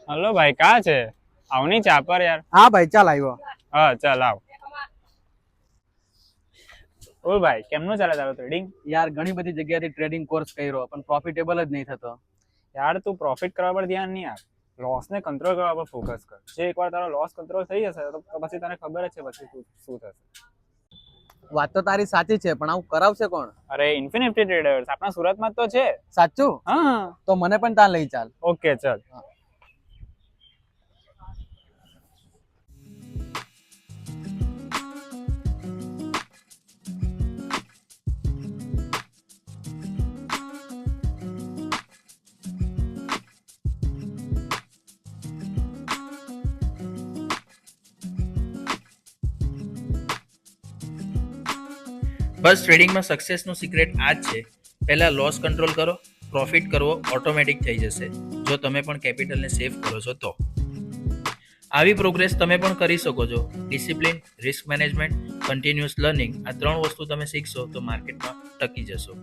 Hello ભાઈ, કા છે? આવની ચા પર યાર. હા ભાઈ, ચાલ આવ્યો. હા ચાલ આવ. બોલ ભાઈ, કેમનું ચાલે તારું ટ્રેડિંગ? યાર ઘણી બધી જગ્યાએથી ટ્રેડિંગ કોર્સ કર્યો પણ પ્રોફિટેબલ જ નહીં થતો. યાર તું પ્રોફિટ કરવા પર ધ્યાન નહીં આપ, લોસ ને કંટ્રોલ કરવા પર ફોકસ કર. જે એકવાર તારો લોસ કંટ્રોલ થઈ જશે તો પછી તને ખબર જ છે પછી શું થશે. વાત તો તારી સાચી છે પણ આવું કરાવશે કોણ? અરે ઇન્ફિનિટી ટ્રેડર્સ આપણા સુરતમાં જ તો છે. સાચું? હા તો મને પણ ત્યાં લઈ ચાલ. ઓકે ચાલ. બસ ટ્રેડિંગમાં સક્સેસનું સિક્રેટ આ જ છે. પહેલાં લોસ કંટ્રોલ કરો, પ્રોફિટ કરવો ઓટોમેટિક થઈ જશે જો તમે પણ કેપિટલને સેવ કરો છો તો. આવી પ્રોગ્રેસ તમે પણ કરી શકો છો. Discipline, risk management, continuous learning, આ 3 વસ્તુ તમે શીખશો તો માર્કેટમાં ટકી જશો.